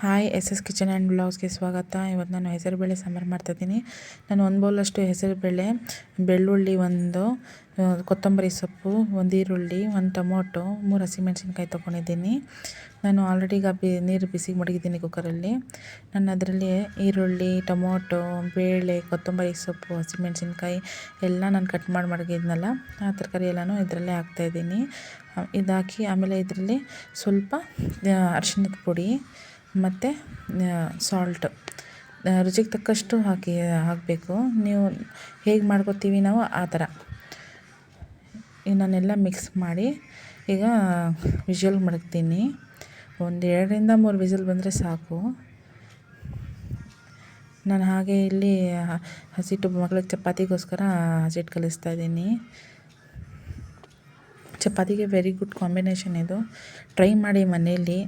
Hi SS kitchen and ಬ್ಲಾಗ್ಸ್ಗೆ ಸ್ವಾಗತ. ಇವತ್ತು ನಾನು ಹೆಸರುಬೇಳೆ ಸಾಂಬಾರು ಮಾಡ್ತಾಯಿದ್ದೀನಿ. ನಾನು 1 ಬೌಲಷ್ಟು ಹೆಸರುಬೇಳೆ, ಬೆಳ್ಳುಳ್ಳಿ, ಒಂದು ಕೊತ್ತಂಬರಿ ಸೊಪ್ಪು, 1 ಈರುಳ್ಳಿ, 1 ಟೊಮೊಟೊ, 3 ಹಸಿಮೆಣಸಿನ್ಕಾಯಿ ತೊಗೊಂಡಿದ್ದೀನಿ. ನಾನು ಆಲ್ರೆಡಿ ಈಗ ನೀರು ಬಿಸಿಗೆ ಮಡಗಿದ್ದೀನಿ ಕುಕ್ಕರಲ್ಲಿ. ನಾನು ಅದರಲ್ಲಿ ಈರುಳ್ಳಿ, ಟೊಮೊಟೊ, ಬೇಳೆ, ಕೊತ್ತಂಬರಿ ಸೊಪ್ಪು, ಹಸಿಮೆಣಸಿನ್ಕಾಯಿ ಎಲ್ಲ ನಾನು ಕಟ್ ಮಾಡಿ ಮಡಗಿದ್ನಲ್ಲ, ಆ ತರಕಾರಿ ಎಲ್ಲನೂ ಇದರಲ್ಲೇ ಹಾಕ್ತಾಯಿದ್ದೀನಿ. ಇದಾಕಿ ಆಮೇಲೆ ಇದರಲ್ಲಿ ಸ್ವಲ್ಪ ಅರಿಶಿಣದ ಪುಡಿ ಮತ್ತು ಸಾಲ್ಟ್ ರುಚಿಗೆ ತಕ್ಕಷ್ಟು ಹಾಕಬೇಕು. ನೀವು ಹೇಗೆ ಮಾಡ್ಕೊತೀವಿ ನಾವು ಆ ಥರ ನಾನೆಲ್ಲ ಮಿಕ್ಸ್ ಮಾಡಿ ಈಗ ವಿಷಲ್ ಮಡಗ್ತೀನಿ. 1 2ರಿಂದ 3 ವಿಷಲ್ ಬಂದರೆ ಸಾಕು. ನಾನು ಹಾಗೆ ಇಲ್ಲಿ ಹಸಿಟ್ಟು ಮಗಳಿಗೆ ಚಪಾತಿಗೋಸ್ಕರ ಹಸಿಟ್ಟು ಕಲಿಸ್ತಾ ಇದ್ದೀನಿ. ಚಪಾತಿಗೆ ವೆರಿ ಗುಡ್ ಕಾಂಬಿನೇಷನ್ ಇದು. ಟ್ರೈ ಮಾಡಿ ಮನೆಯಲ್ಲಿ.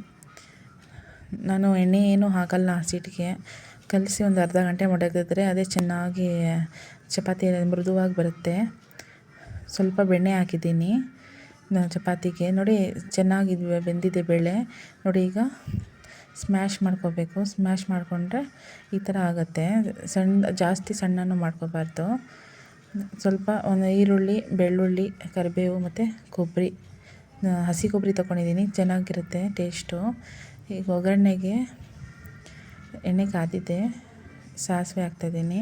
ನಾನು ಎಣ್ಣೆ ಏನೂ ಹಾಕಲ್ಲ ಹಸಿಟ್ಟಿಗೆ. ಕಲಸಿ ಒಂದು ಅರ್ಧ ಗಂಟೆ ಮಡಗಿದ್ರೆ ಅದೇ ಚೆನ್ನಾಗಿ ಚಪಾತಿ ಮೃದುವಾಗಿ ಬರುತ್ತೆ. ಸ್ವಲ್ಪ ಬೆಣ್ಣೆ ಹಾಕಿದ್ದೀನಿ ಚಪಾತಿಗೆ. ನೋಡಿ ಚೆನ್ನಾಗಿ ಬೆಂದಿದೆ ಬೇಳೆ. ನೋಡಿ ಈಗ ಸ್ಮ್ಯಾಶ್ ಮಾಡ್ಕೋಬೇಕು. ಸ್ಮ್ಯಾಶ್ ಮಾಡಿಕೊಂಡ್ರೆ ಈ ಥರ ಆಗುತ್ತೆ. ಜಾಸ್ತಿ ಸಣ್ಣನೂ ಮಾಡ್ಕೋಬಾರ್ದು. ಸ್ವಲ್ಪ ಒಂದು ಈರುಳ್ಳಿ, ಬೆಳ್ಳುಳ್ಳಿ, ಕರಿಬೇವು ಮತ್ತು ಕೊಬ್ಬರಿ, ಹಸಿ ಕೊಬ್ಬರಿ ತೊಗೊಂಡಿದ್ದೀನಿ, ಚೆನ್ನಾಗಿರುತ್ತೆ ಟೇಸ್ಟು. ಈಗ ಒಗ್ಗರಣೆಗೆ ಎಣ್ಣೆ ಕಾದಿದೆ, ಸಾಸಿವೆ ಹಾಕ್ತಾಯಿದ್ದೀನಿ.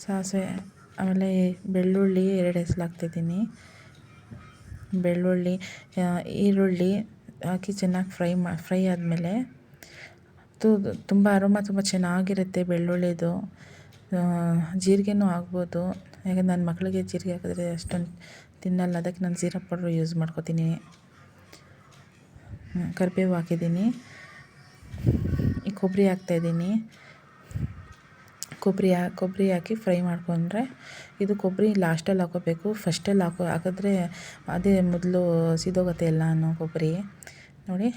ಸಾಸಿವೆ ಆಮೇಲೆ ಬೆಳ್ಳುಳ್ಳಿ 2 ಹೆಸರು ಹಾಕ್ತಾಯಿದ್ದೀನಿ. ಬೆಳ್ಳುಳ್ಳಿ, ಈರುಳ್ಳಿ ಹಾಕಿ ಚೆನ್ನಾಗಿ ಫ್ರೈ ಆದಮೇಲೆ ತುಂಬ ಅರೋಮಾ ತುಂಬ ಚೆನ್ನಾಗಿರುತ್ತೆ ಬೆಳ್ಳುಳ್ಳಿದು. ಜೀರಿಗೆನೂ ಆಗ್ಬೋದು, ಯಾಕಂದರೆ ನನ್ನ ಮಕ್ಕಳಿಗೆ ಜೀರಿಗೆ ಹಾಕಿದ್ರೆ ಅಷ್ಟೊಂದು ತಿನ್ನಲ್ಲ, ಅದಕ್ಕೆ ನಾನು ಜೀರಾ ಪೌಡ್ರ್ ಯೂಸ್ ಮಾಡ್ಕೊತೀನಿ. ಕರಿಬೇವು ಹಾಕಿದ್ದೀನಿ. ಈ ಕೊಬ್ಬರಿ ಹಾಕ್ತಾಯಿದ್ದೀನಿ. ಕೊಬ್ಬರಿ ಹಾಕಿ ಫ್ರೈ ಮಾಡಿಕೊಂಡ್ರೆ, ಇದು ಕೊಬ್ಬರಿ ಲಾಸ್ಟಲ್ಲಿ ಹಾಕೋಬೇಕು. ಫಸ್ಟಲ್ಲಿ ಹಾಕಿದ್ರೆ ಅದೇ ಮೊದಲು ಸಿದೋಗುತ್ತೆ ಎಲ್ಲನೂ ಕೊಬ್ಬರಿ. ನೋಡಿ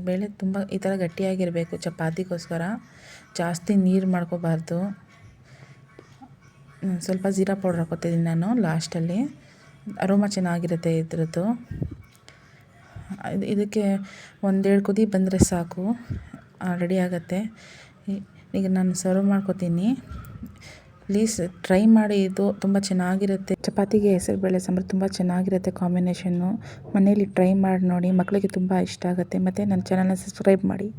ಬೇಳೆ ತುಂಬ ಈ ಥರ ಗಟ್ಟಿಯಾಗಿರಬೇಕು ಚಪಾತಿಗೋಸ್ಕರ. ಜಾಸ್ತಿ ನೀರು ಮಾಡ್ಕೋಬಾರ್ದು. ಸ್ವಲ್ಪ ಜೀರಾ ಪೌಡ್ರ್ ಹಾಕ್ಕೊತಿದ್ದೀನಿ ನಾನು ಲಾಸ್ಟಲ್ಲಿ. ಅರೋಮಾ ಚೆನ್ನಾಗಿರುತ್ತೆ ಇದ್ರದ್ದು. ಇದಕ್ಕೆ 1-2 ಕುದಿ ಬಂದರೆ ಸಾಕು, ರೆಡಿ ಆಗುತ್ತೆ. ಈಗ ನಾನು ಸರ್ವ್ ಮಾಡ್ಕೊತೀನಿ. ಪ್ಲೀಸ್ ಟ್ರೈ ಮಾಡಿ, ಇದು ತುಂಬ ಚೆನ್ನಾಗಿರುತ್ತೆ. ಚಪಾತಿಗೆ ಹೆಸರುಬೇಳೆ ಸಾಂಬಾರು ತುಂಬ ಚೆನ್ನಾಗಿರುತ್ತೆ ಕಾಂಬಿನೇಷನ್ನು. ಮನೇಲಿ ಟ್ರೈ ಮಾಡಿ ನೋಡಿ, ಮಕ್ಕಳಿಗೆ ತುಂಬ ಇಷ್ಟ ಆಗುತ್ತೆ. ಮತ್ತು ನನ್ನ ಚಾನಲ್ನ ಸಬ್ಸ್ಕ್ರೈಬ್ ಮಾಡಿ.